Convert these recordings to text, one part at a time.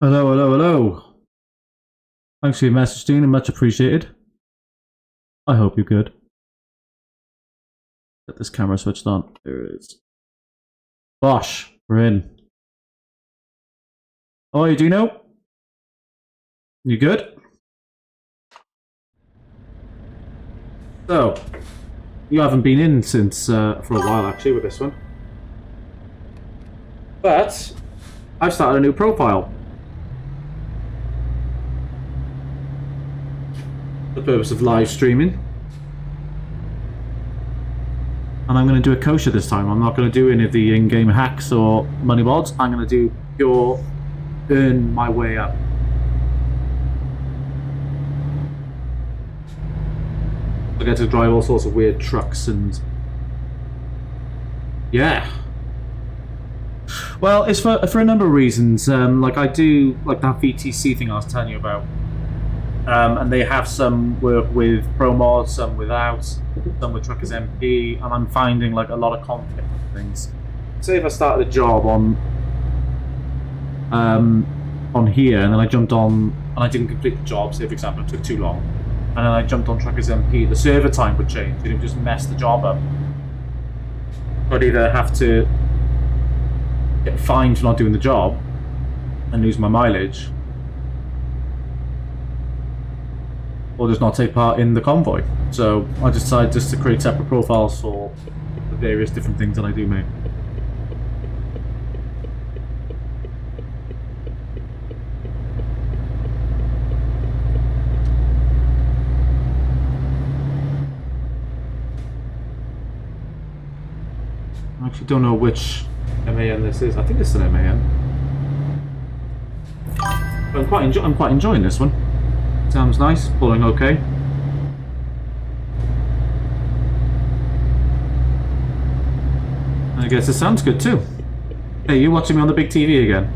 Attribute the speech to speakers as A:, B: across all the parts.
A: Hello, hello, hello. Thanks for your message, Dean, and much appreciated. I hope you're good. Get this camera switched on. There it is. Bosh, we're in. Oh, you do know? You good? So, you haven't been in since for a while actually with this one. But I've started a new profile. For the purpose of live streaming. And I'm going to do a kosher this time. I'm not going to do any of the in-game hacks or money mods. I'm going to do pure earn my way up. I get to drive all sorts of weird trucks and... yeah. Well, it's for a number of reasons. Like I do, like that VTC thing I was telling you about. And they have some work with PROMODS, some without, some with Truckers MP, and I'm finding like a lot of conflict with things. Say if I started a job on here, and then I jumped on, and I didn't complete the job, say for example it took too long, and then I jumped on Truckers MP, the server time would change, and it would just mess the job up. I'd either have to get fined for not doing the job, and lose my mileage, or just not take part in the convoy. So I decided just to create separate profiles for the various different things that I do make. I actually don't know which MAN this is. I think it's an MAN. I'm quite enjoying this one. Sounds nice, pulling okay. I guess it sounds good too. Hey, you watching me on the big TV again?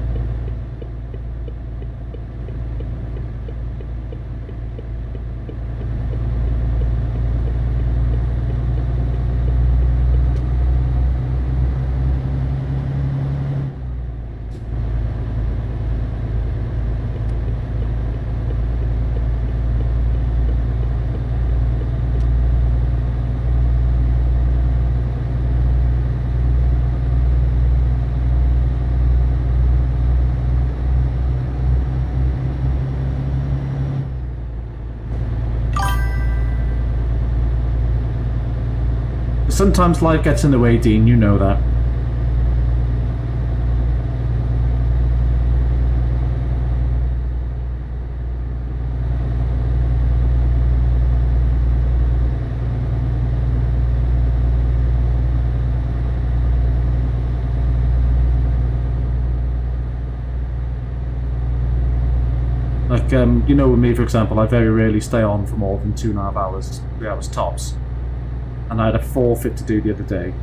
A: Sometimes life gets in the way, Dean, you know that. Like, you know, with me, for example, I very rarely stay on for more than 2.5 hours, 3 hours tops. And I had a forfeit to do the other day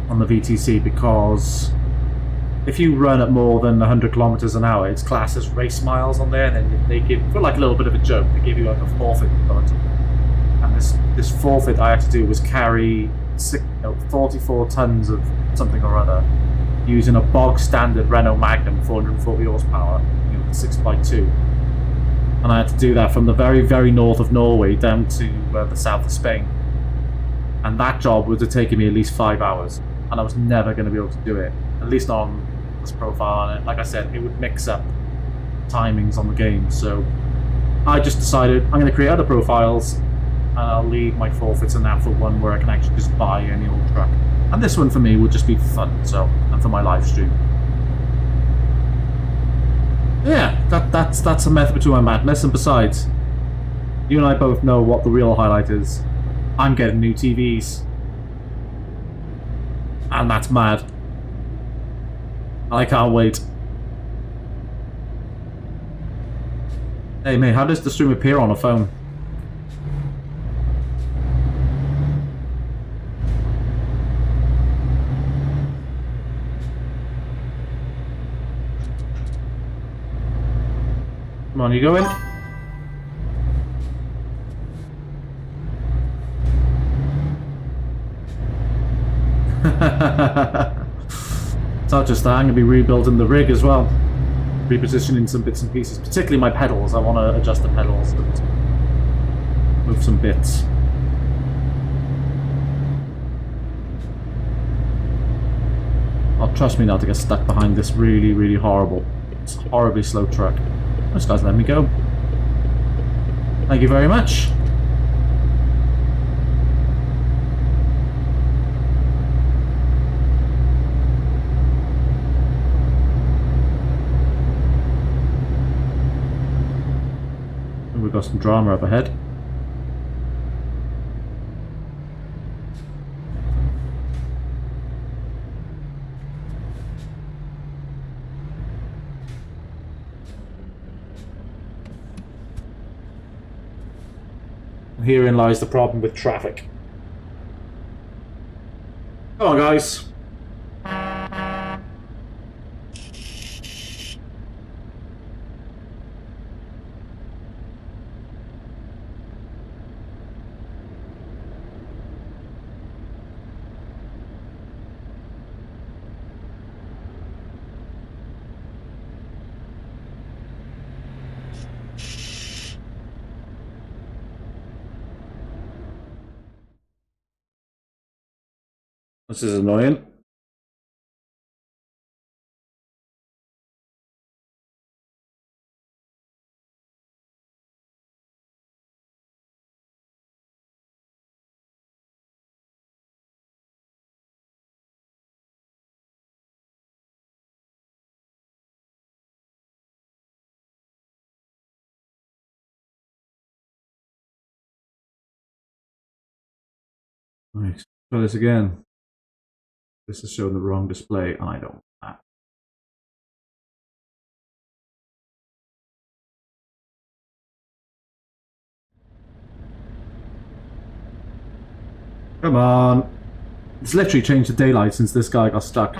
A: on the VTC because if you run at more than 100 kilometers an hour, it's classed as race miles on there, and then they give, for like a little bit of a joke, they give you like a forfeit. And this forfeit I had to do was carry 44 tons of something or other using a bog standard Renault Magnum 440 horsepower, you know, 6x2. And I had to do that from the very, very north of Norway down to the south of Spain. And that job would have taken me at least 5 hours, and I was never going to be able to do it, at least not on this profile. And like I said, it would mix up timings on the game. So I just decided I'm going to create other profiles, and I'll leave my forfeits and that for one where I can actually just buy any old truck. And this one for me would just be for fun, so, and for my live stream. Yeah, that's a method to my madness. And besides, you and I both know what the real highlight is. I'm getting new TVs. And that's mad. I can't wait. Hey mate, how does the stream appear on a phone? Come on, you go in. It's not just that, I'm going to be rebuilding the rig as well. repositioning some bits and pieces, particularly my pedals. I want to adjust the pedals and move some bits. Oh, trust me not to get stuck behind this really, really horribly slow truck. This guy's letting me go. Thank you very much. And we've got some drama up ahead. Herein lies the problem with traffic. Come on, guys. This is annoying. Right, try this again. This is showing the wrong display, and I don't want that. Come on. It's literally changed the daylight since this guy got stuck.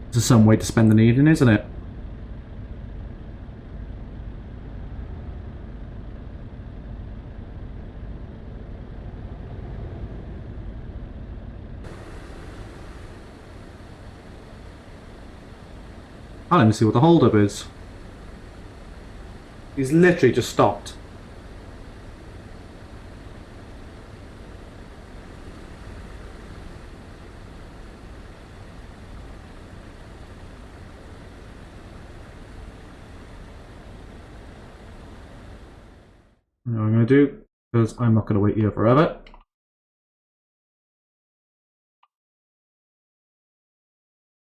A: This is some way to spend an evening, isn't it? Oh, let me see what the holdup is. He's literally just stopped. You know what I'm going to do? Because I'm not going to wait here forever.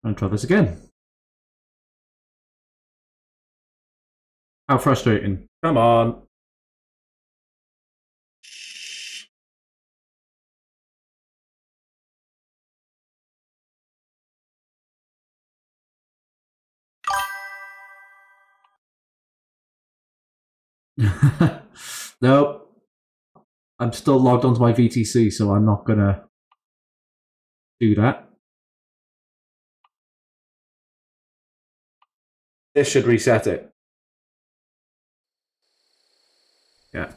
A: I'm going to try this again. How frustrating. Come on. Nope. I'm still logged onto my VTC, so I'm not going to do that. This should reset it. Yeah.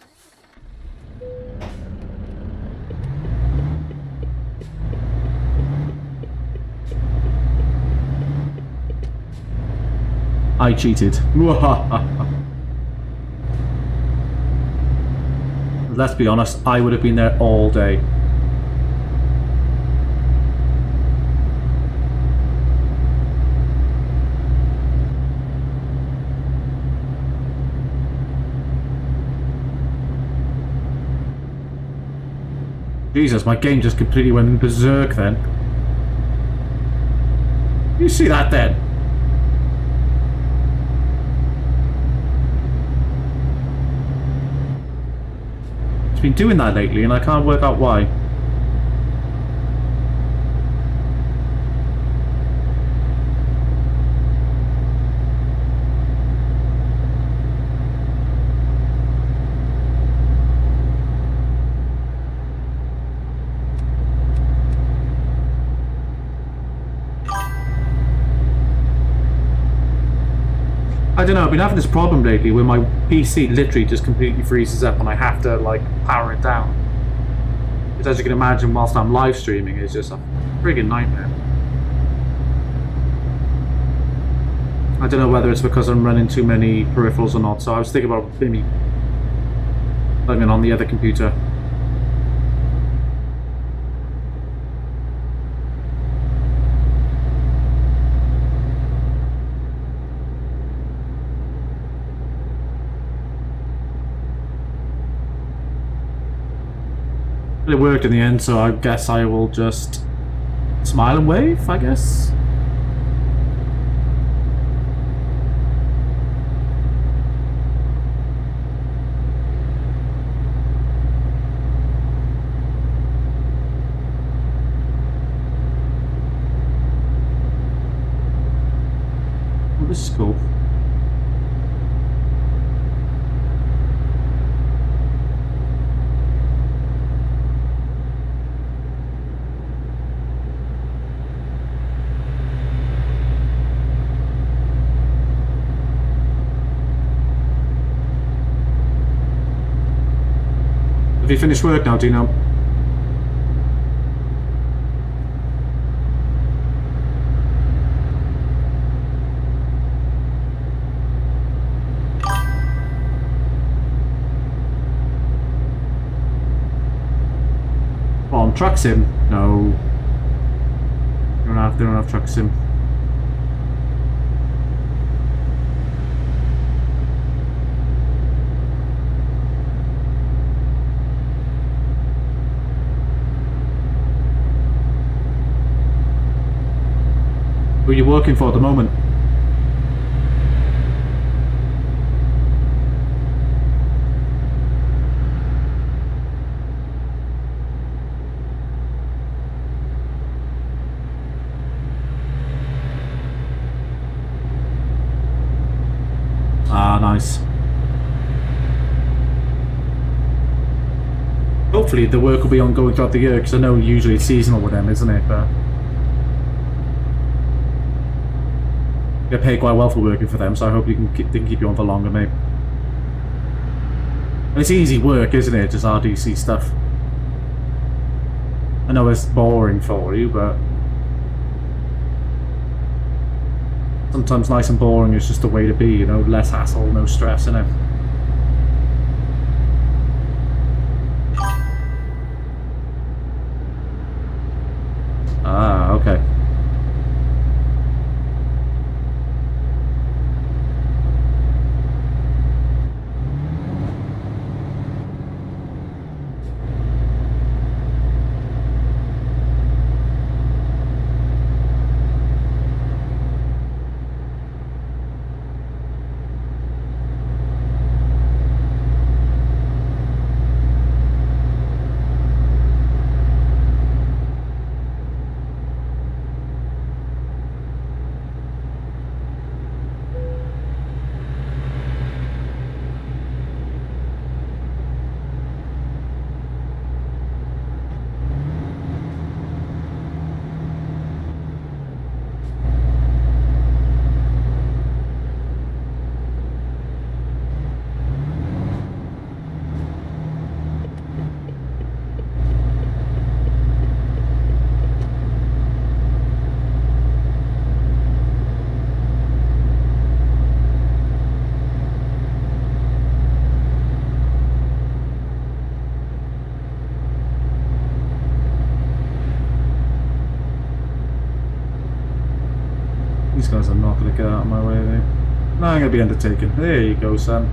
A: I cheated. Let's be honest, I would have been there all day. Jesus, my game just completely went berserk then. You see that then? It's been doing that lately and I can't work out why. I don't know, I've been having this problem lately where my PC literally just completely freezes up and I have to like power it down. Which, as you can imagine, whilst I'm live streaming, is just a friggin' nightmare. I don't know whether it's because I'm running too many peripherals or not, so I was thinking about maybe plugging on the other computer. It worked in the end, so I guess I will just smile and wave, I guess. Oh, this is cool. Have you finished work now, do you know? Come on, truck sim? No. They don't have truck sim. Who are you working for at the moment? Ah, nice. Hopefully the work will be ongoing throughout the year, because I know usually it's seasonal with them, isn't it? But get paid quite well for working for them, so I hope they can keep you on for longer, mate. And it's easy work, isn't it? Just RDC stuff. I know it's boring for you, but sometimes nice and boring is just the way to be, you know? Less hassle, no stress, innit? Ah, okay. These guys are not going to get out of my way, are they? No, I'm going to be undertaken. There you go, Sam.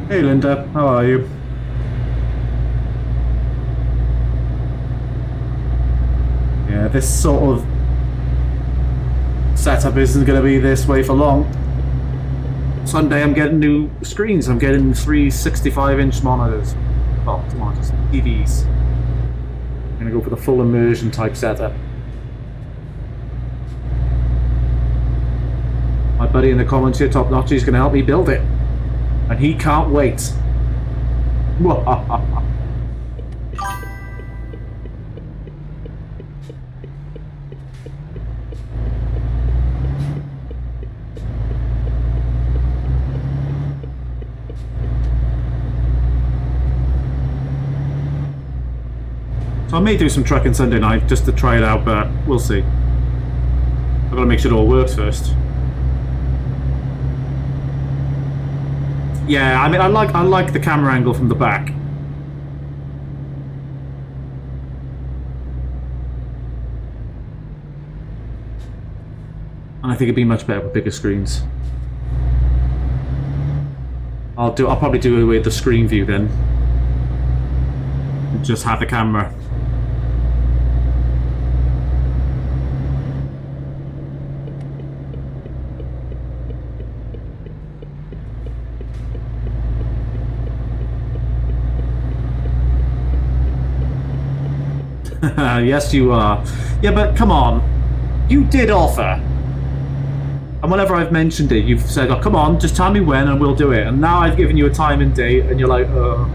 A: Hey Linda, how are you? Yeah, this sort of setup isn't going to be this way for long. Sunday I'm getting new screens. I'm getting 3 65-inch monitors. Well, monitors, TVs. I'm going to go for the full immersion type setup. My My buddy in the comments here, Top Notch, is going to help me build it. And he can't wait. So I may do some trucking Sunday night just to try it out, but we'll see. I've got to make sure it all works first. Yeah, I mean, I like the camera angle from the back. And I think it'd be much better with bigger screens. I'll probably do it with the screen view then. Just have the camera. Yes, you are. Yeah, but come on. You did offer. And whenever I've mentioned it, you've said, oh, come on, just tell me when and we'll do it. And now I've given you a time and date, and you're like, oh,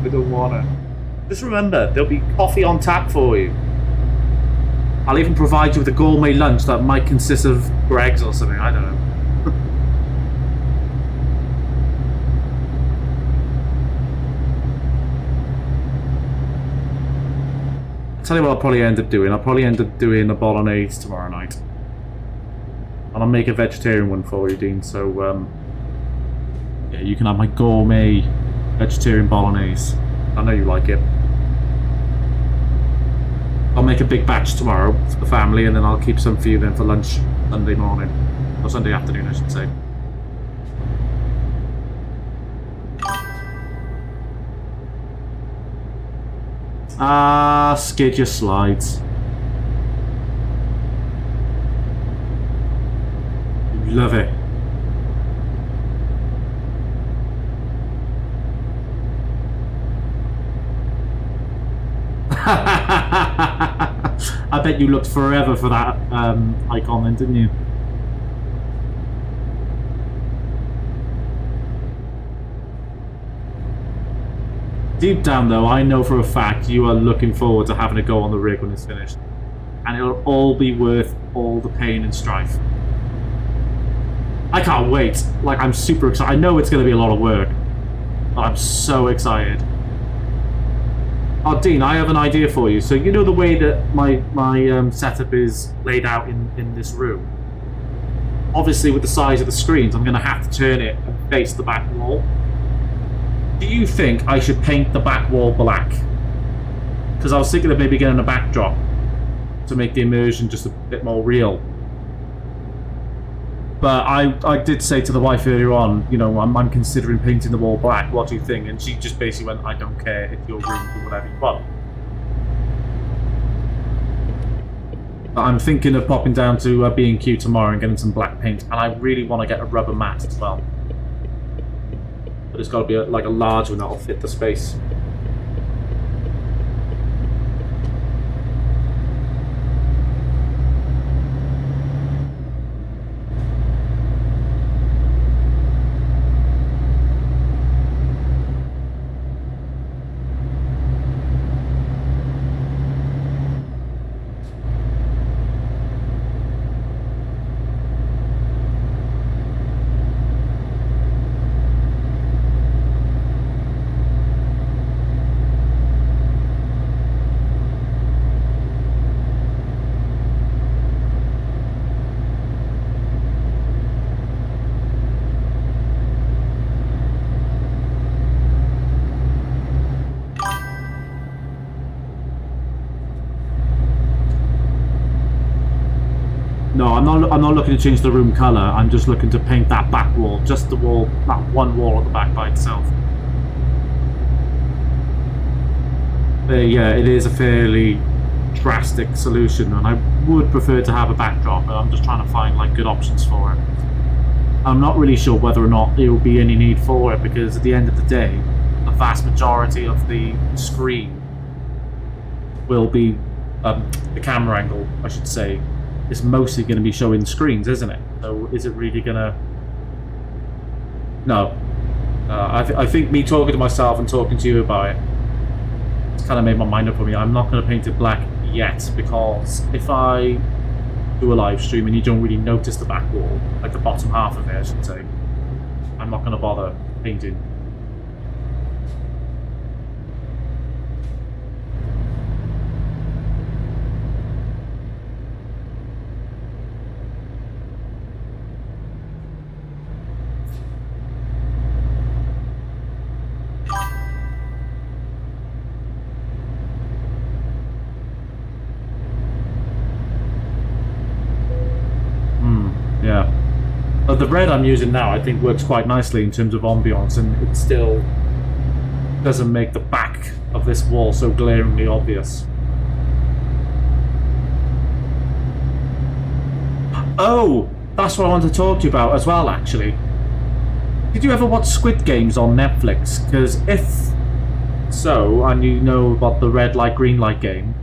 A: I don't want to. Just remember, there'll be coffee on tap for you. I'll even provide you with a gourmet lunch that might consist of Greggs or something. I don't know. Tell you what I'll probably end up doing. I'll probably end up doing a bolognese tomorrow night. And I'll make a vegetarian one for you, Dean. So, yeah, you can have my gourmet vegetarian bolognese. I know you like it. I'll make a big batch tomorrow for the family, and then I'll keep some for you then for lunch Sunday morning. Or Sunday afternoon, I should say. Ah, skid your slides. Love it. I bet you looked forever for that icon then, didn't you? Deep down though, I know for a fact you are looking forward to having a go on the rig when it's finished. And it'll all be worth all the pain and strife. I can't wait. Like, I'm super excited. I know it's going to be a lot of work, but I'm so excited. Oh, Dean, I have an idea for you. So you know the way that my setup is laid out in this room? Obviously, with the size of the screens, I'm going to have to turn it and face the back wall. Do you think I should paint the back wall black? Because I was thinking of maybe getting a backdrop to make the immersion just a bit more real. But I did say to the wife earlier on, you know, I'm considering painting the wall black. What do you think? And she just basically went, I don't care. It's your room, do whatever you want. But I'm thinking of popping down to B&Q tomorrow and getting some black paint. And I really want to get a rubber mat as well. But it's got to be like a large one that'll fit the space. No, I'm not looking to change the room colour. I'm just looking to paint that back wall, just the wall, that one wall at the back by itself. Yeah, it is a fairly drastic solution, and I would prefer to have a backdrop, but I'm just trying to find like good options for it. I'm not really sure whether or not there will be any need for it, because at the end of the day, the vast majority of the screen will be the camera angle, I should say, it's mostly going to be showing screens, isn't it? So is it really going to... No. I think me talking to myself and talking to you about it, it's kind of made my mind up for me. I'm not going to paint it black yet, because if I do a live stream and you don't really notice the back wall, like the bottom half of it, I should say, I'm not going to bother painting. Yeah. But the red I'm using now, I think, works quite nicely in terms of ambiance, and it still doesn't make the back of this wall so glaringly obvious. Oh, that's what I wanted to talk to you about as well, actually. Did you ever watch Squid Games on Netflix? Because if so, and you know about the red light, green light game,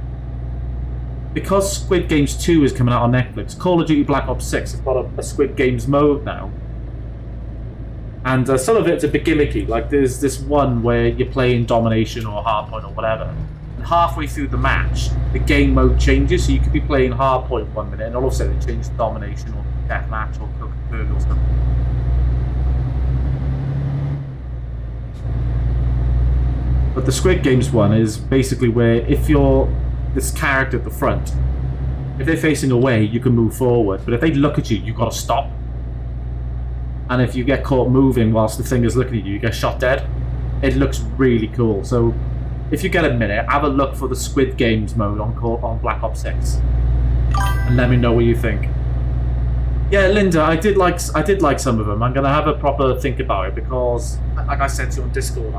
A: because Squid Games 2 is coming out on Netflix, Call of Duty Black Ops 6 has got a Squid Games mode now. And some of it's a bit gimmicky. Like, there's this one where you're playing Domination or Hardpoint or whatever. And halfway through the match, the game mode changes. So you could be playing Hardpoint 1 minute, and all of a sudden it changes to Domination or Deathmatch or Coca-Cola or something. But the Squid Games one is basically where if you're this character at the front, if they're facing away, you can move forward, but if they look at you, you've got to stop. And if you get caught moving whilst the thing is looking at you, you get shot dead. It looks really cool. So if you get a minute, have a look for the Squid Games mode on Black Ops 6 and let me know what you think. Yeah, Linda, I did like some of them. I'm gonna have a proper think about it, because like I said to you on Discord,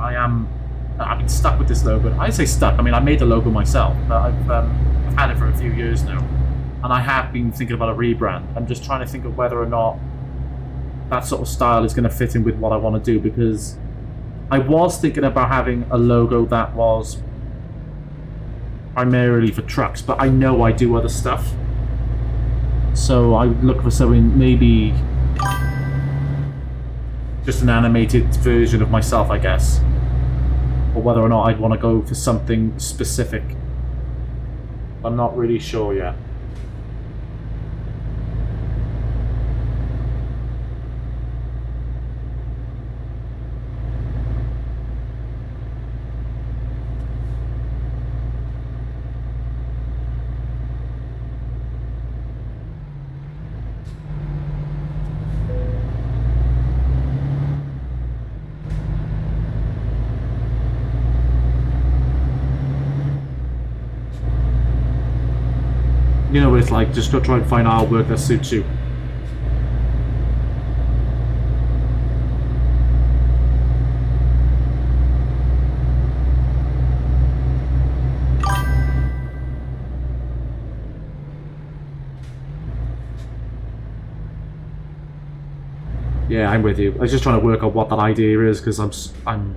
A: I've been stuck with this logo. I say stuck, I mean I made the logo myself, but I've had it for a few years now, and I have been thinking about a rebrand. I'm just trying to think of whether or not that sort of style is going to fit in with what I want to do, because I was thinking about having a logo that was primarily for trucks, but I know I do other stuff, so I would look for something, maybe just an animated version of myself, I guess. Or whether or not I'd want to go for something specific. I'm not really sure yet. You know what it's like, just go try and find artwork that suits you. Yeah, I'm with you. I was just trying to work out what that idea is, because I'm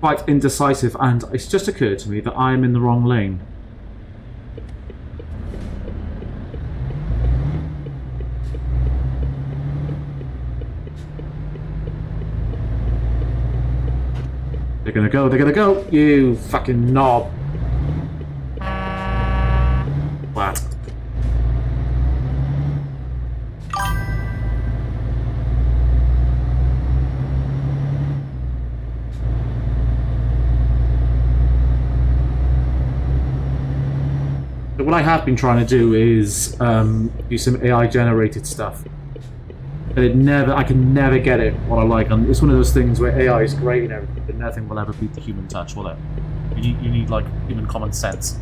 A: quite indecisive, and it's just occurred to me that I'm in the wrong lane. They're gonna go, you fucking knob. What? So what I have been trying to do is do some AI generated stuff. But I can never get it what I like. And it's one of those things where AI is great and everything, but nothing will ever beat the human touch, will it? You need like human common sense.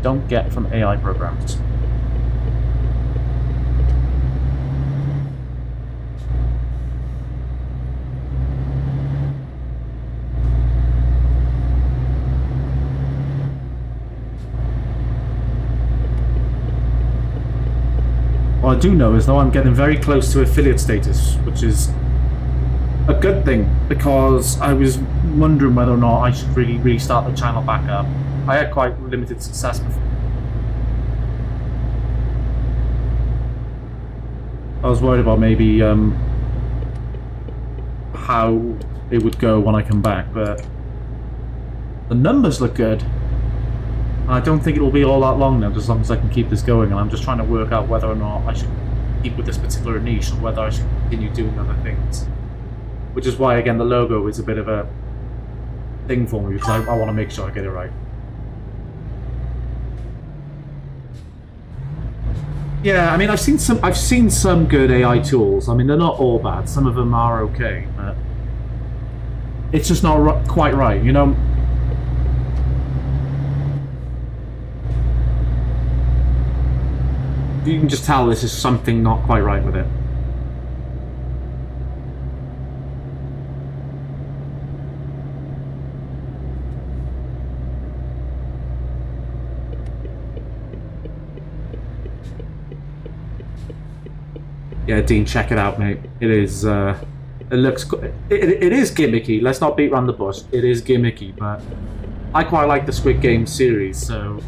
A: Don't get from AI programs. What I do know is, though, I'm getting very close to affiliate status, which is a good thing, because I was wondering whether or not I should really restart the channel back up. I had quite limited success before. I was worried about maybe how it would go when I come back, but the numbers look good. I don't think it'll be all that long now, as long as I can keep this going, and I'm just trying to work out whether or not I should keep with this particular niche or whether I should continue doing other things. Which is why, again, the logo is a bit of a thing for me, because I want to make sure I get it right. Yeah, I mean, I've seen some good AI tools. I mean, they're not all bad. Some of them are okay, but it's just not quite right, you know. You can just tell this is something not quite right with it. Yeah, Dean, check it out, mate. It is, it looks, it is gimmicky. Let's not beat around the bush. It is gimmicky, but I quite like the Squid Game series, so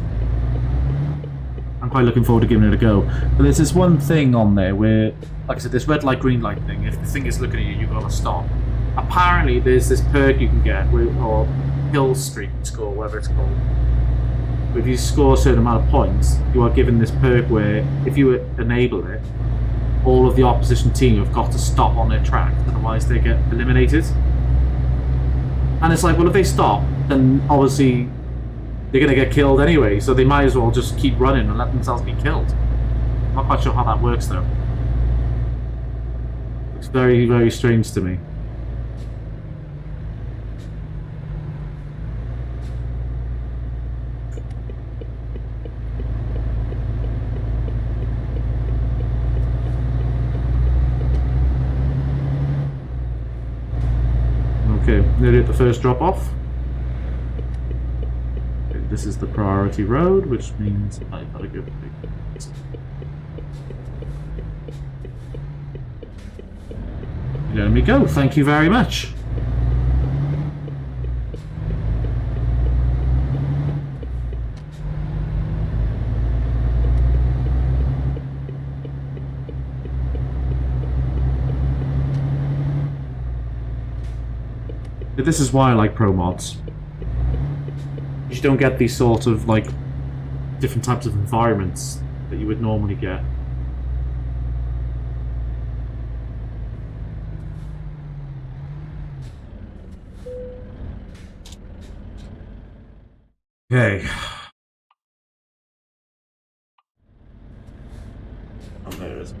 A: I'm quite looking forward to giving it a go. But there's this one thing on there where, like I said, this red light, green light thing, if the thing is looking at you, you've got to stop. Apparently, there's this perk you can get, or kill streak score, whatever it's called. If you score a certain amount of points, you are given this perk where, if you enable it, all of the opposition team have got to stop on their track, otherwise they get eliminated. And it's like, well, if they stop, then obviously they're going to get killed anyway, so they might as well just keep running and let themselves be killed. I'm not quite sure how that works, though. It's very, very strange to me. Okay, nearly at the first drop off. Okay, this is the priority road, which means I gotta go big. There we go, thank you very much. This is why I like PROMODS. You don't get these sort of, like, different types of environments that you would normally get. Okay. Oh, there it is.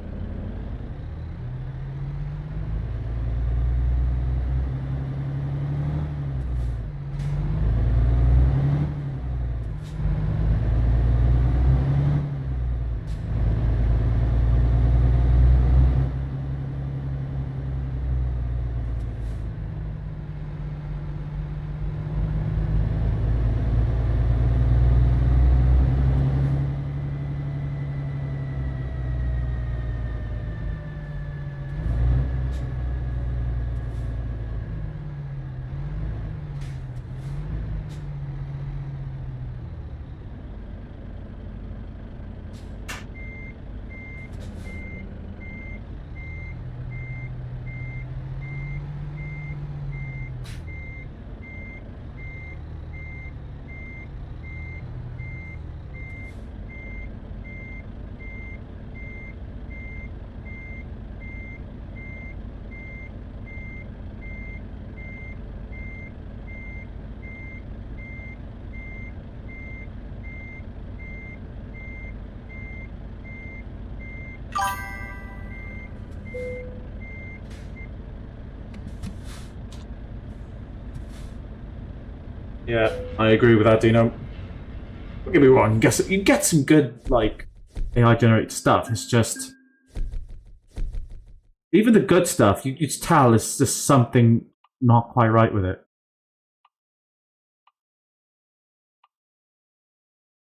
A: Yeah, I agree with that, Dino. Don't get me wrong, you get some good, like, AI-generated stuff. It's just... even the good stuff, you just tell it's just something not quite right with it.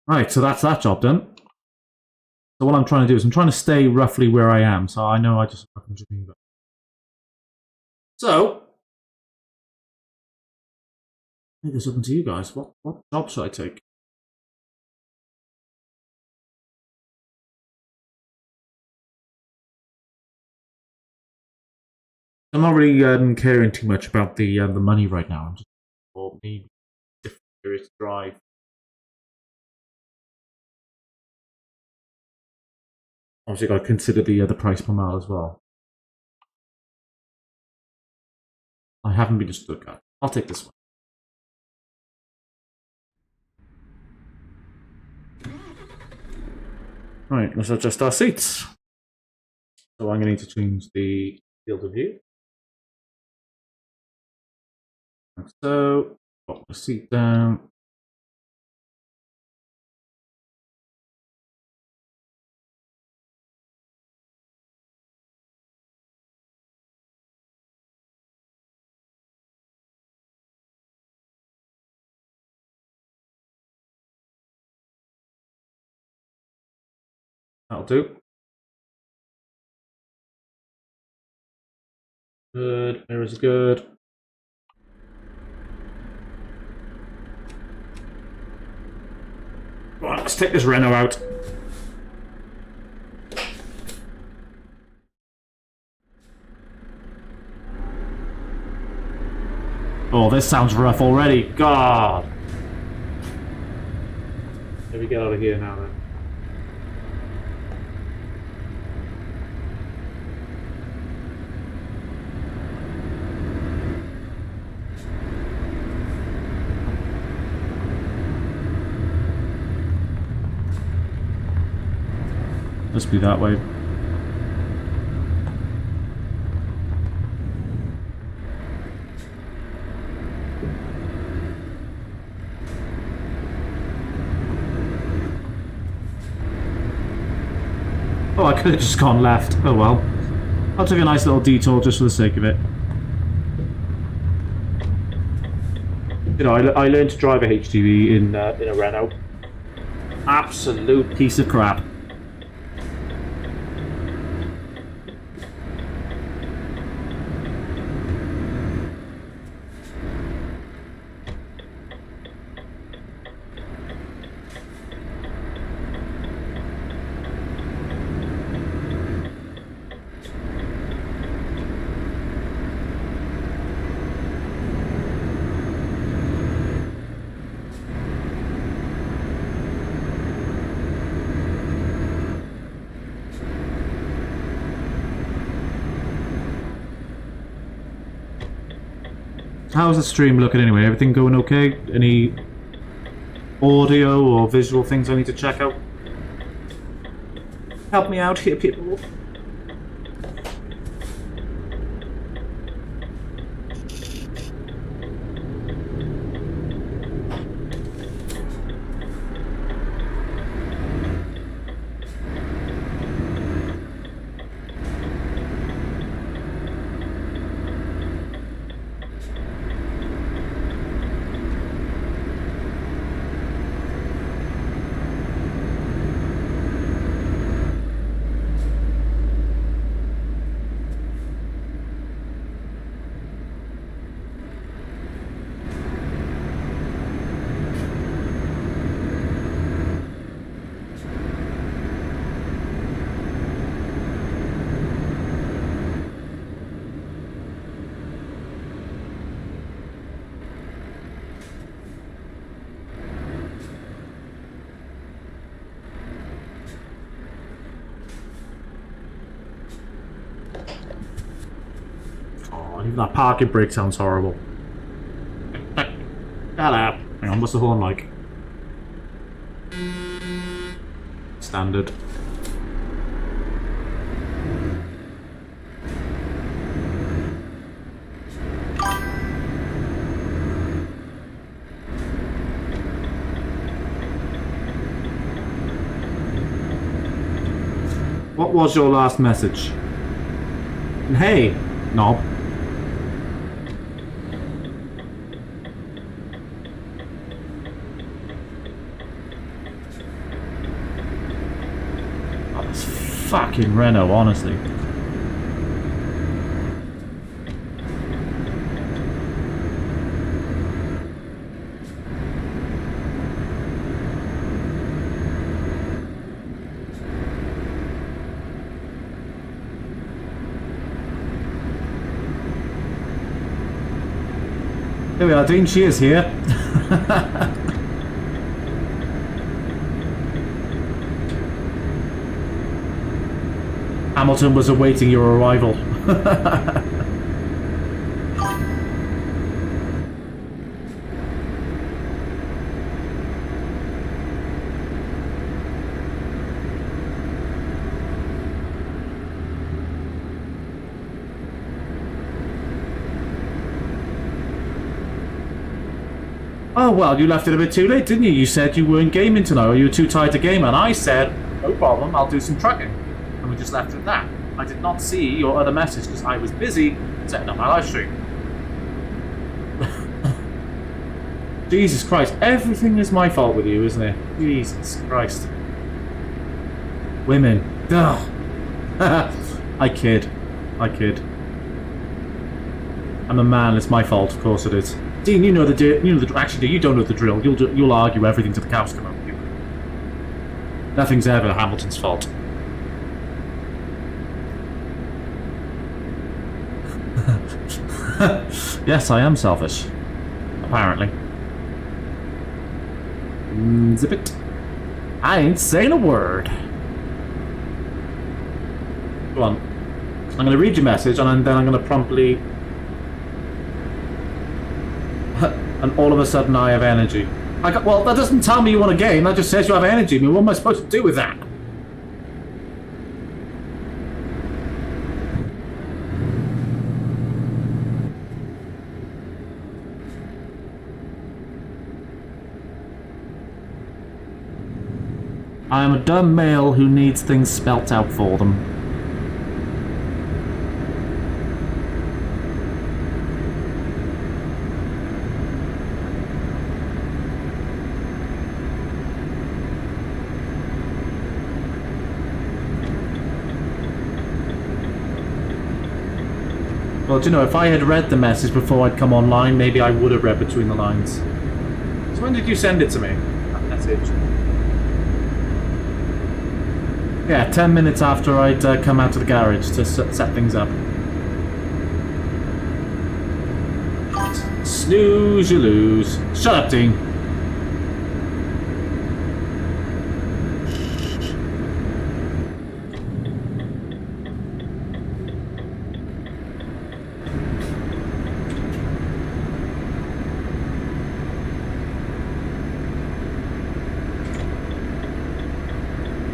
A: Right, so that's that job done. So what I'm trying to do is I'm trying to stay roughly where I am, so I know I just fucking dream. So... I think it's open to you guys. What job should I take? I'm not really caring too much about the money right now. I'm just for maybe different areas to drive. Obviously, got to consider the price per mile as well. I haven't been to Stuttgart. I'll take this one. Right, let's adjust our seats. So I'm going to need to change the field of view. Like so. Pop the seat down. That'll do. Good. Mirrors are good. Right, let's take this Renault out. Oh, this sounds rough already. God. Let me get out of here now then. Must be that way. Oh, I could have just gone left. Oh well. I'll take a nice little detour just for the sake of it. You know, I learned to drive a HGV in a Renault. Absolute piece of crap. How's the stream looking anyway? Everything going okay? Any audio or visual things I need to check out? Help me out here, people. Even that parking brake sounds horrible. Shut up. Hang on, what's the horn like? Standard. What was your last message? And hey, knob. Fucking Renault, honestly. Here we are, Dean. She is here. Hamilton was awaiting your arrival. Oh, well, you left it a bit too late, didn't you? You said you weren't gaming tonight, or you were too tired to game, and I said, no problem, I'll do some trucking. And we just left it at that. I did not see your other message because I was busy setting up my live stream. Jesus Christ, everything is my fault with you, isn't it? Jesus Christ. Women. Ugh. I kid. I'm a man, it's my fault, of course it is. Dean, you know the actually, you don't know the drill. You'll argue everything to the cows come home. Nothing's ever Hamilton's fault. Yes, I am selfish. Apparently. Zip it. I ain't saying a word. Go on. I'm going to read your message and then I'm going to promptly... and all of a sudden I have energy. Well, that doesn't tell me you want a game, that just says you have energy. I mean, what am I supposed to do with that? I am a dumb male who needs things spelt out for them. Well, do you know, if I had read the message before I'd come online, maybe I would have read between the lines. So when did you send it to me, that message? Yeah, 10 minutes after I'd come out to the garage to set things up. Snooze, you lose. Shut up, Dean.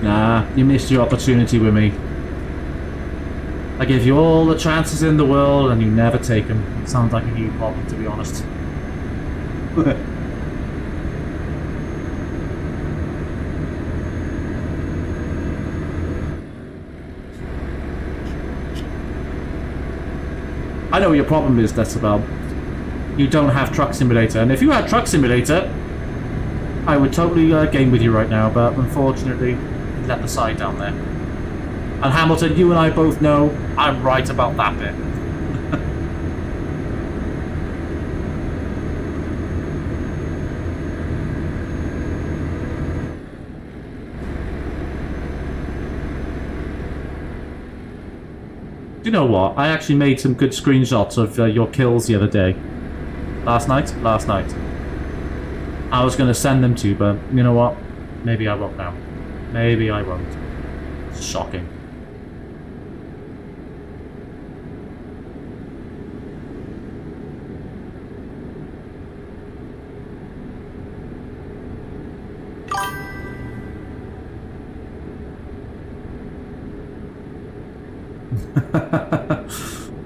A: Nah, you missed your opportunity with me. I gave you all the chances in the world and you never take them. It sounds like a you problem, to be honest. I know what your problem is, Decibel. You don't have Truck Simulator, and if you had Truck Simulator, I would totally game with you right now, but unfortunately, let the side down there. And Hamilton, you and I both know I'm right about that bit. Do you know what? I actually made some good screenshots of your kills the other day. Last night? Last night. I was going to send them to you, but you know what? Maybe I won't now. Maybe I won't. It's shocking.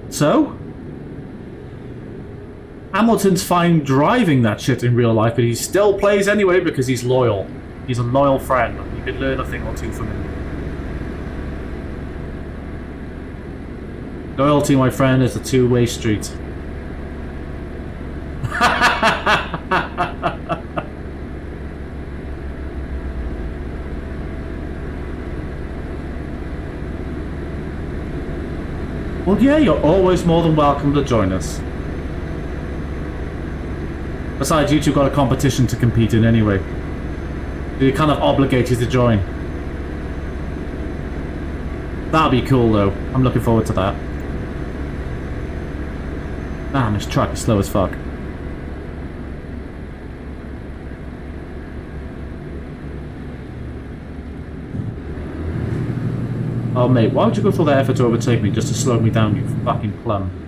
A: So? Hamilton's fine driving that shit in real life, but he still plays anyway because he's loyal. He's a loyal friend. You could learn a thing or two from him. Loyalty, my friend, is a two-way street. Well, yeah, you're always more than welcome to join us. Besides, you two got a competition to compete in anyway. You're kind of obligated to join. That'll be cool, though. I'm looking forward to that. Man, this truck is slow as fuck. Oh, mate, why would you go through the effort to overtake me just to slow me down, you fucking plum?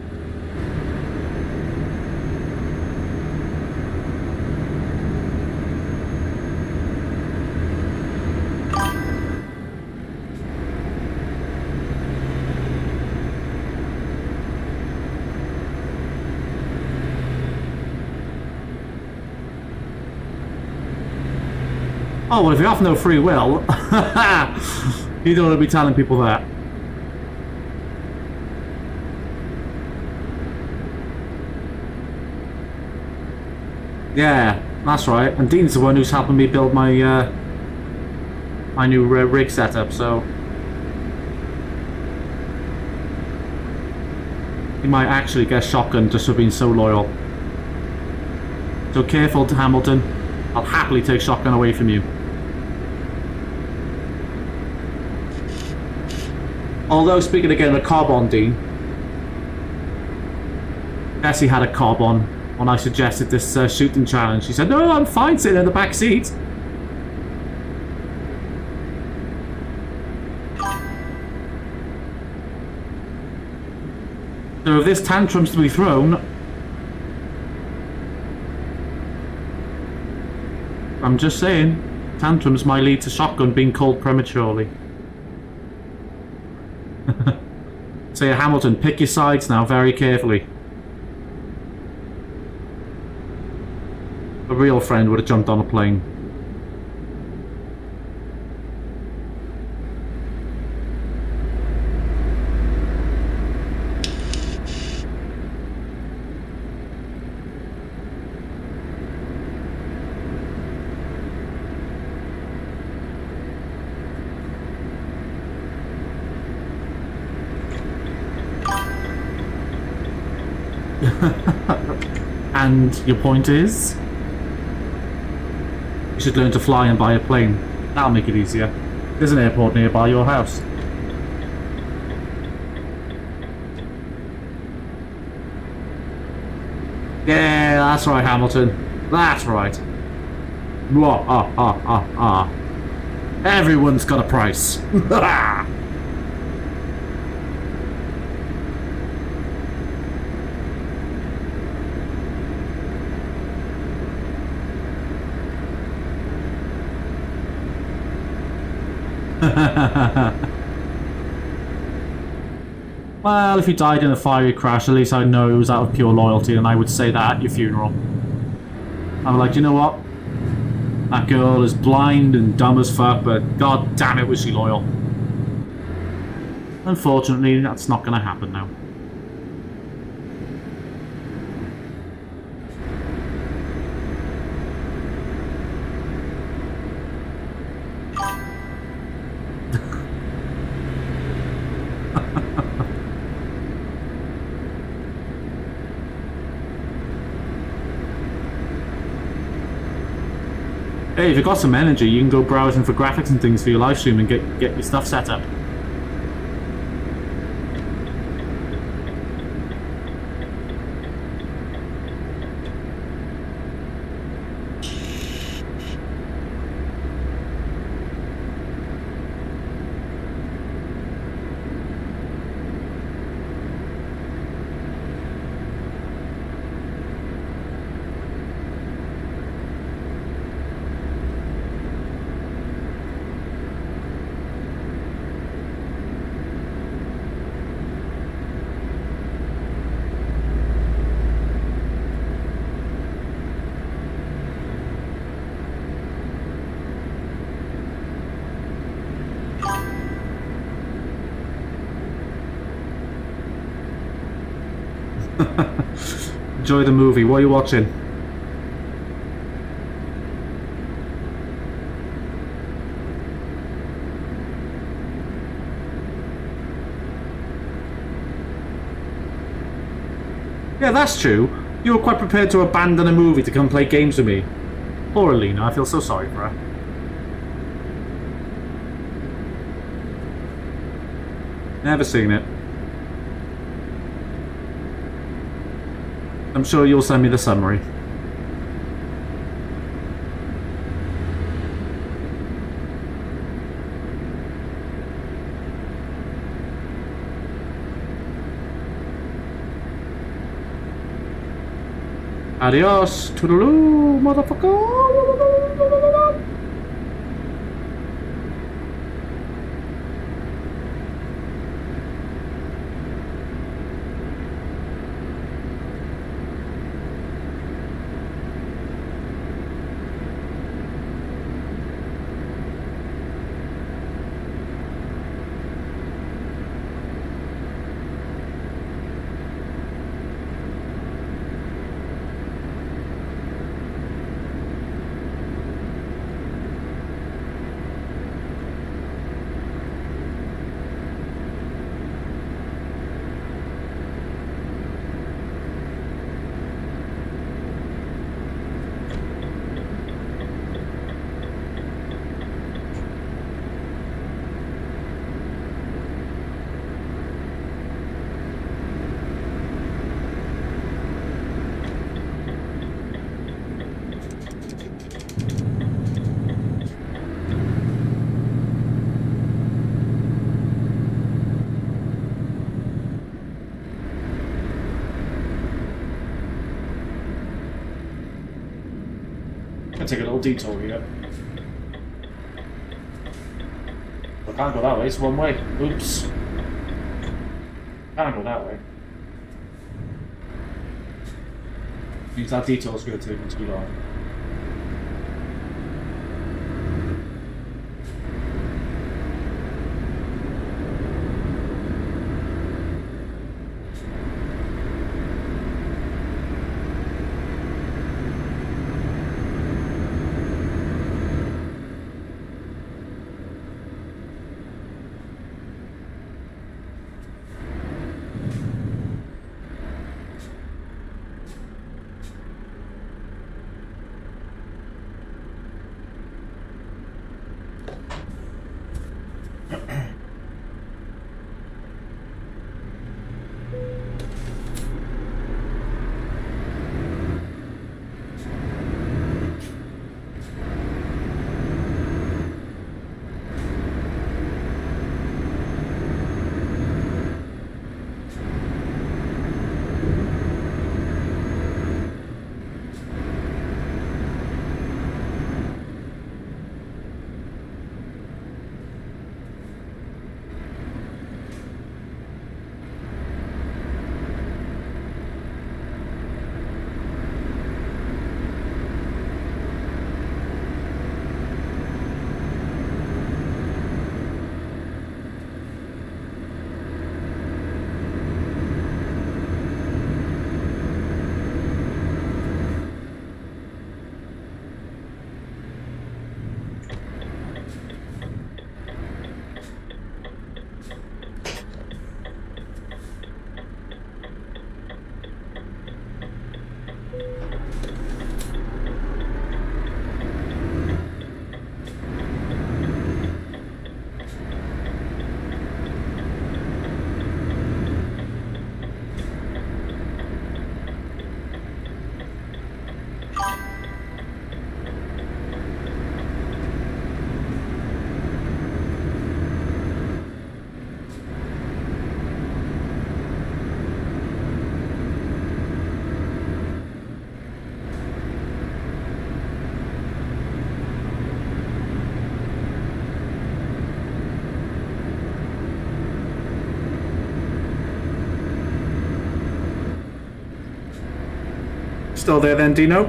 A: Oh, well, if you have no free will, you don't want to be telling people that. Yeah, that's right. And Dean's the one who's helping me build my my new rig setup, so he might actually get shotgun just for being so loyal. So careful, Hamilton. I'll happily take shotgun away from you. Although, speaking again of cob on, Dean, Bessie had a cob on when I suggested this shooting challenge. She said, "No, I'm fine sitting in the back seat." So if this tantrum's to be thrown, I'm just saying, tantrums might lead to shotgun being called prematurely. Say, Hamilton, pick your sides now very carefully. A real friend would have jumped on a plane. And your point is? You should learn to fly and buy a plane. That'll make it easier. There's an airport nearby your house. Yeah, that's right, Hamilton. That's right. Everyone's got a price. Well, if you died in a fiery crash, at least I know it was out of pure loyalty, and I would say that at your funeral. I'm like, you know what? That girl is blind and dumb as fuck, but god damn it was she loyal. Unfortunately, that's not going to happen now. Hey, if you've got some energy, you can go browsing for graphics and things for your live stream and get your stuff set up. Enjoy the movie. What are you watching? Yeah, that's true. You were quite prepared to abandon a movie to come play games with me. Poor Alina, I feel so sorry for her. Never seen it. I'm sure you'll send me the summary. Adios, toodaloo, motherfucker. I'll take a little detour here. I can't go that way, it's one way. Oops. Can't go that way. Means that detour's going to take me too long. Still there then, Dino?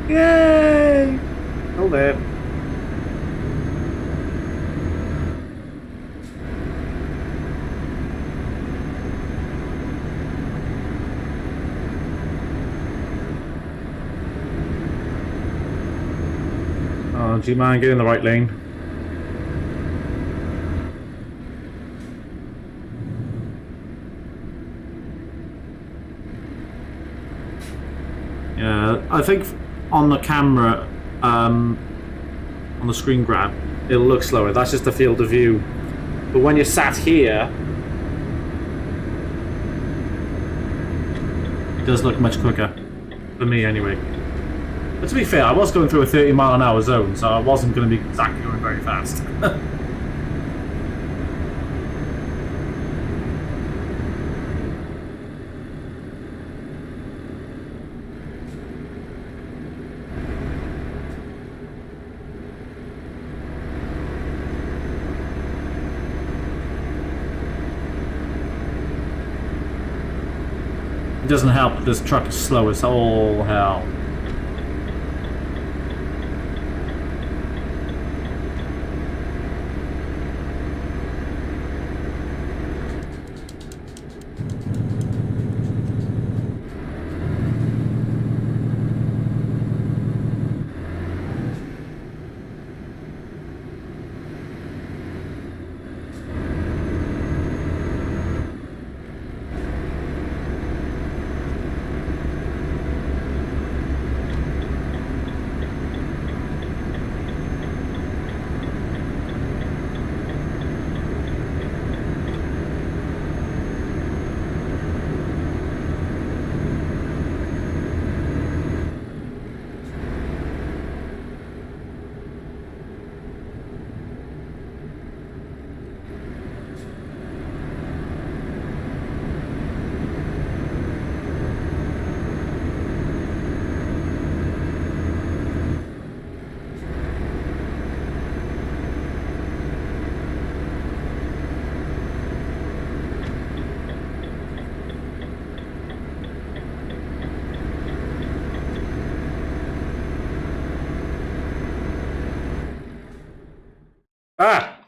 A: Yay! Still there. Oh, G-Man, get in the right lane. Yeah, I think on the camera, on the screen grab, it'll look slower. That's just the field of view. But when you're sat here, it does look much quicker. For me, anyway. But to be fair, I was going through a 30-mile-an-hour zone, so I wasn't going to be exactly going very fast. It doesn't help that this truck is slow as all hell. Ah!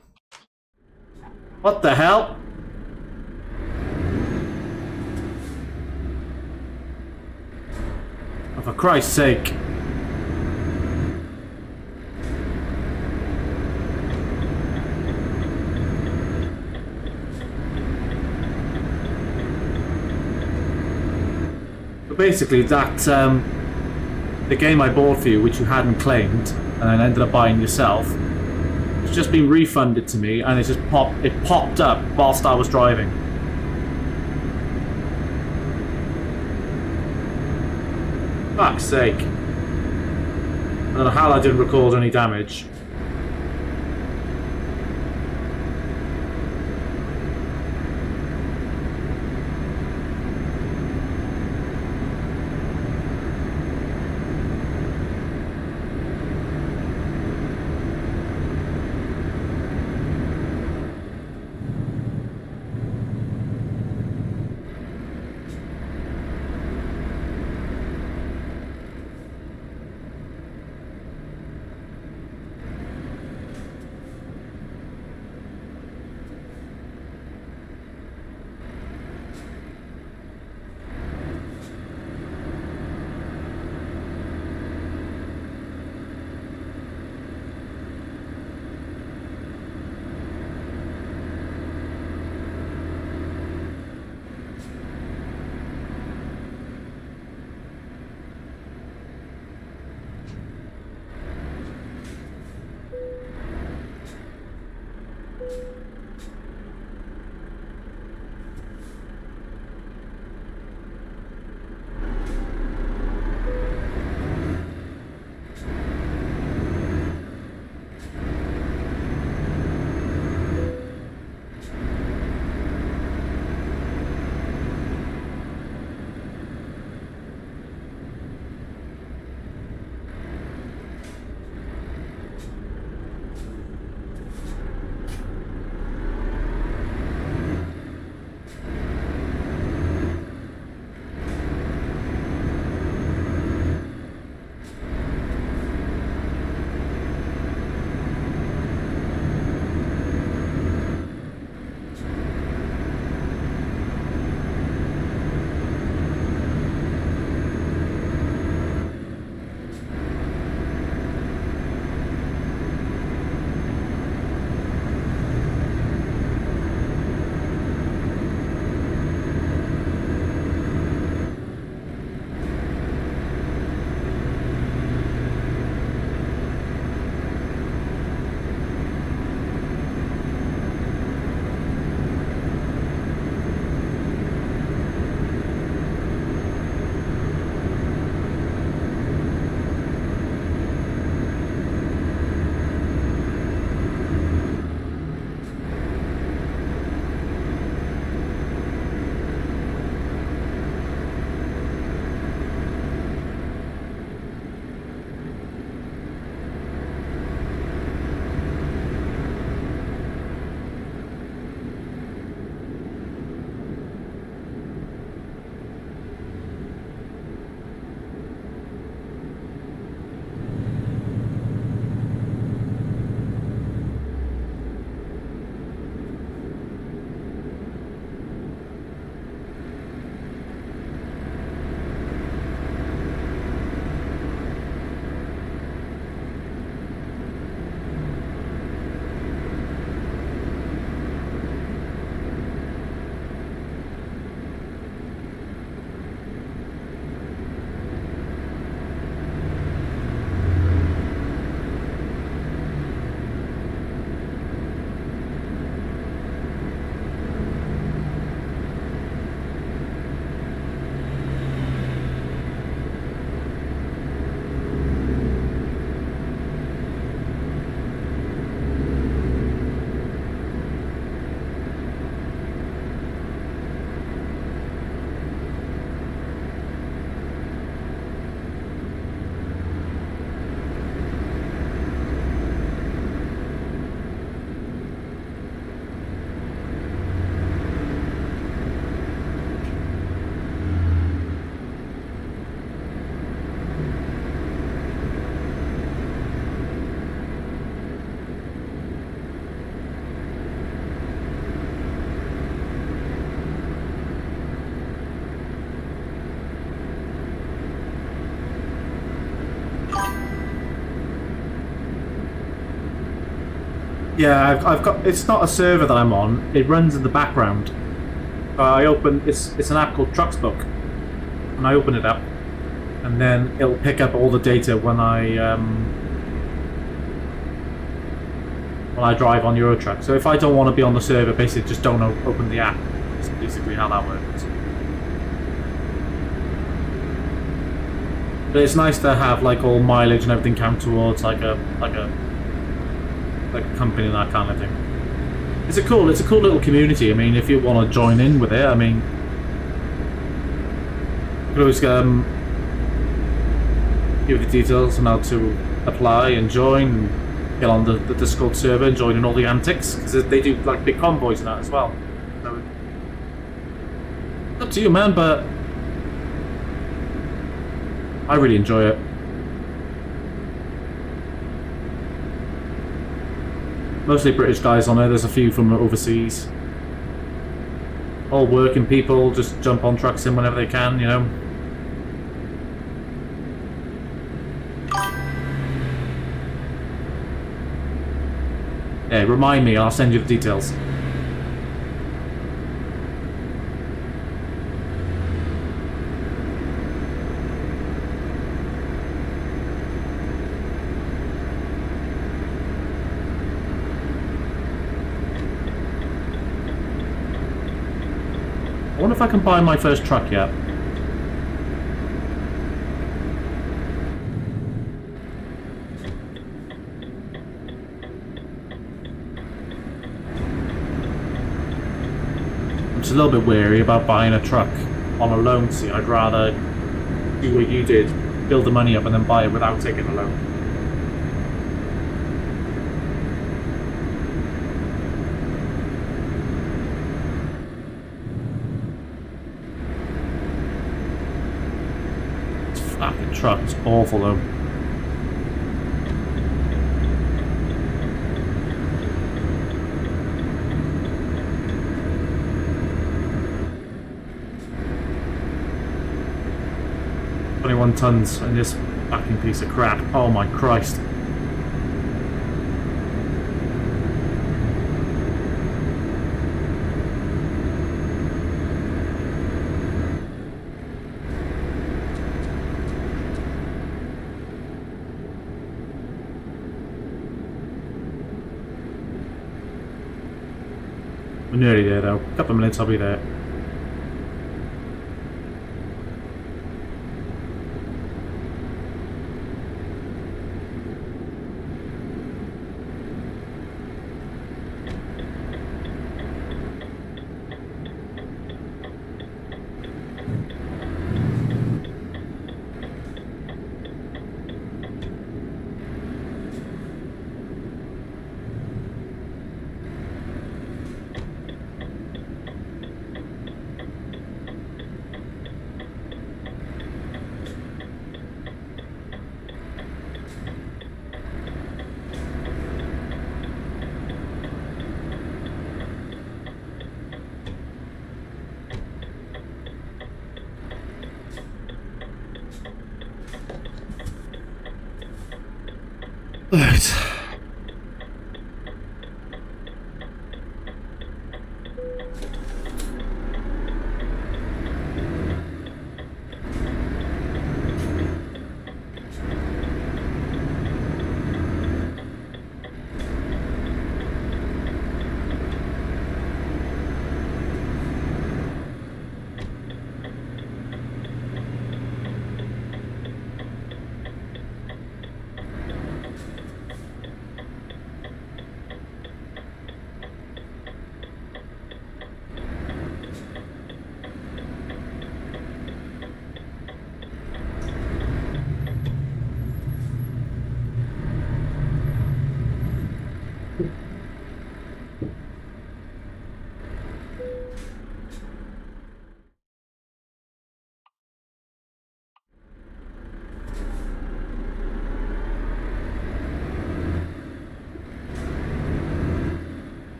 A: What the hell? Oh, for Christ's sake. But basically, that, the game I bought for you, which you hadn't claimed, and then ended up buying yourself, it's just been refunded to me, and it popped up whilst I was driving. Fuck's sake. I don't know how I didn't record any damage. Yeah, I've got. It's not a server that I'm on. It runs in the background. I open. It's an app called Trucksbook, and I open it up, and then it'll pick up all the data when I drive on Eurotruck. So if I don't want to be on the server, basically just don't open the app. That's basically how that works. But it's nice to have like all mileage and everything count towards like a company and that kind of thing. It's a cool little community. I mean, if you want to join in with it, I mean, you can always give the details on how to apply and join, and get on the Discord server and join in all the antics, because they do like big convoys and that as well. So, up to you, man, but I really enjoy it. Mostly British guys on there. There's a few from overseas. All working people just jump on trucks in whenever they can, you know. Yeah, remind me, I'll send you the details. I wonder if I can buy my first truck yet. I'm just a little bit wary about buying a truck on a loan. See, I'd rather do what you did, build the money up and then buy it without taking a loan. Fucking truck is awful though. Tons in this fucking piece of crap. Oh my Christ. We're nearly there though. A couple of minutes, I'll be there.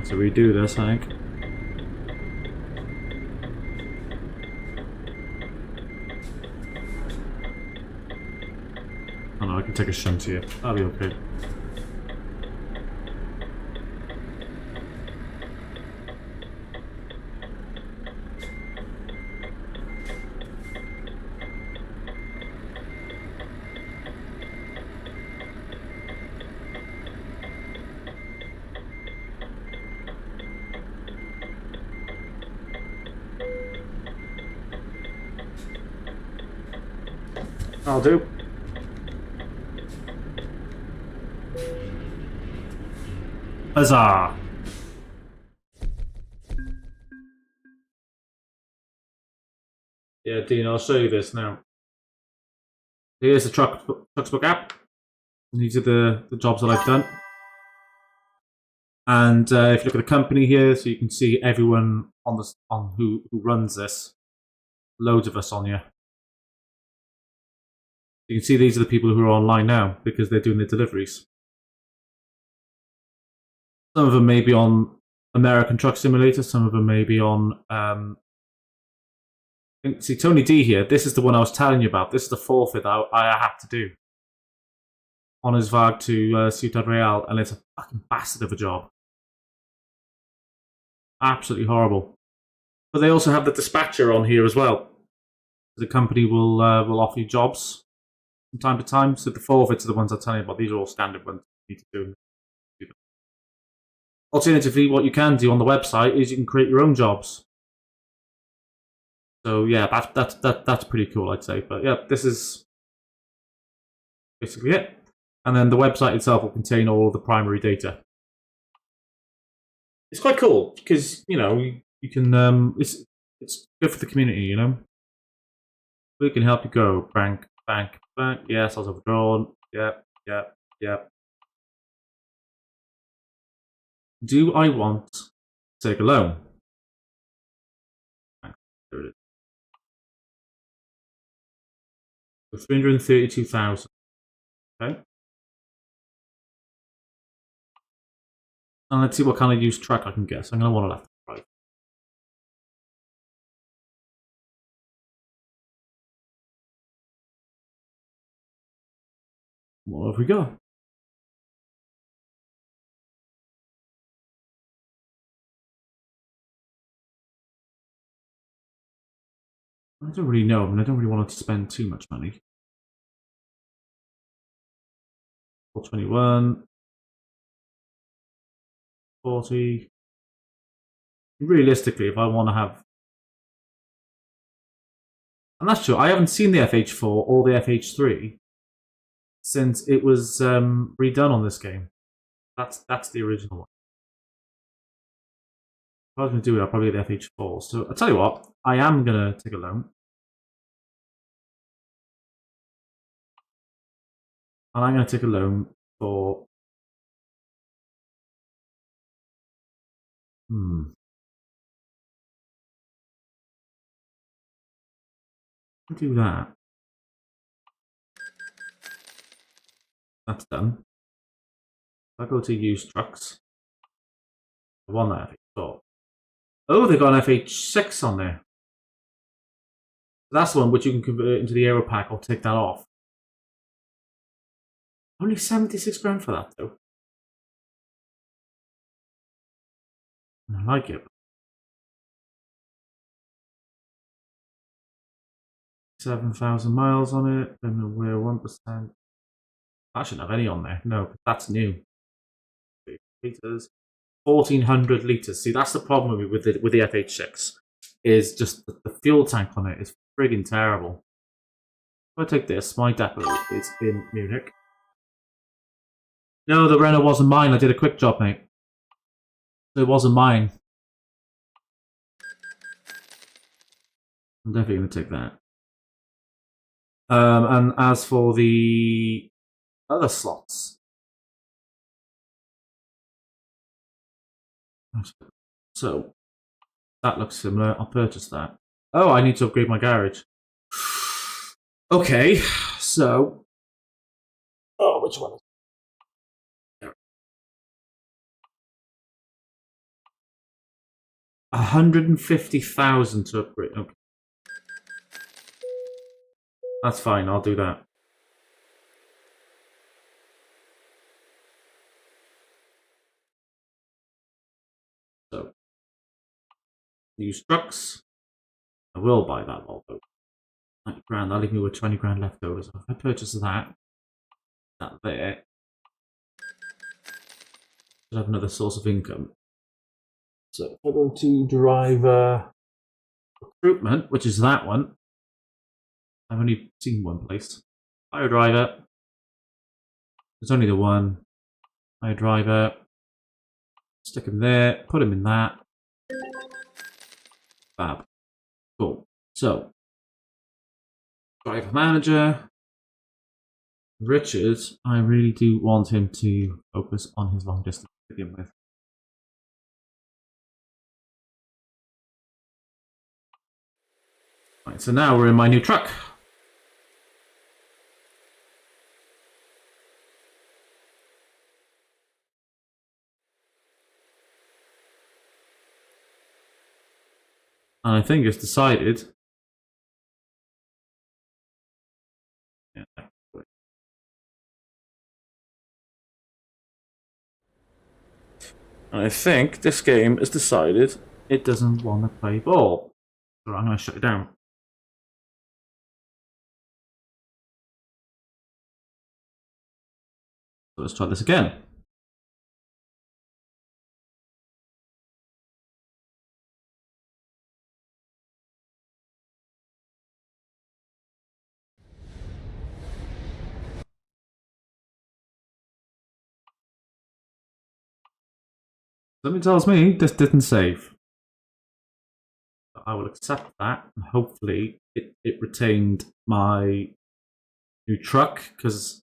A: Let's redo this, I think. Oh no, I can take a shunt here. That'll be okay. I'll do. Huzzah! Yeah, Dean, I'll show you this now. Here's the Trucksbook app. These are the jobs that I've done. And if you look at the company here, so you can see everyone on who runs this. Loads of us on here. You can see these are the people who are online now because they're doing the deliveries. Some of them may be on American Truck Simulator, some of them may be on... see, Tony D here, this is the one I was telling you about. This is the forfeit I had to do on his VAG to Ciudad Real, and it's a fucking bastard of a job. Absolutely horrible. But they also have the dispatcher on here as well. The company will offer you jobs from time to time. So the forfeits are the ones I'm telling you about. These are all standard ones you need to do. Alternatively, what you can do on the website is you can create your own jobs. So yeah, that's pretty cool, I'd say. But yeah, this is basically it. And then the website itself will contain all of the primary data. It's quite cool because you know you can it's good for the community, you know. We can help you go bank. Yes, I was overdrawn. Yep. Do I want to take a loan? There it is. For 332,000. Okay. And let's see what kind of used truck I can get. So I'm going to want to left right. What have we got? I don't really know, and I don't really want to spend too much money. 421, 40. Realistically, if I want to have... And that's true, I haven't seen the FH4 or the FH3 since it was redone on this game. That's the original one. If I was going to do it, I'll probably get the FH4. So I'll tell you what, I am going to take a loan. And I'm going to take a loan for... I'll do that. That's done. If I go to used trucks, I want that FH4. Oh, they've got an FH6 on there. That's the one which you can convert into the Aero Pack or take that off. Only 76 grand for that, though. I like it. 7,000 miles on it, and we're 1%. I shouldn't have any on there. No, that's new. Liters. 1,400 litres. See, that's the problem with the FH6. Is just the fuel tank on it is friggin' terrible. If I take this, my depot is in Munich. No, the Renault wasn't mine. I did a quick job, mate. It wasn't mine. I'm definitely going to take that. And as for the other slots, so that looks similar. I'll purchase that. Oh, I need to upgrade my garage. Okay, so which one? 150,000 to upgrade. Okay. That's fine, I'll do that. So, use trucks. I will buy that Volvo. 90 grand, that'll leave me with 20 grand left over. So if I purchase that there, I have another source of income. So if I go to driver recruitment, which is that one, I've only seen one place. Hire driver. There's only the one. Hire driver. Stick him there. Put him in that. Fab. Cool. So, driver manager. Richard, I really do want him to focus on his long distance to begin with. Right, so now we're in my new truck. And I think it's decided. Yeah. And I think this game has decided it doesn't want to play ball. So I'm going to shut it down. So let's try this again. Something tells me this didn't save. I will accept that, and hopefully it retained my new truck, because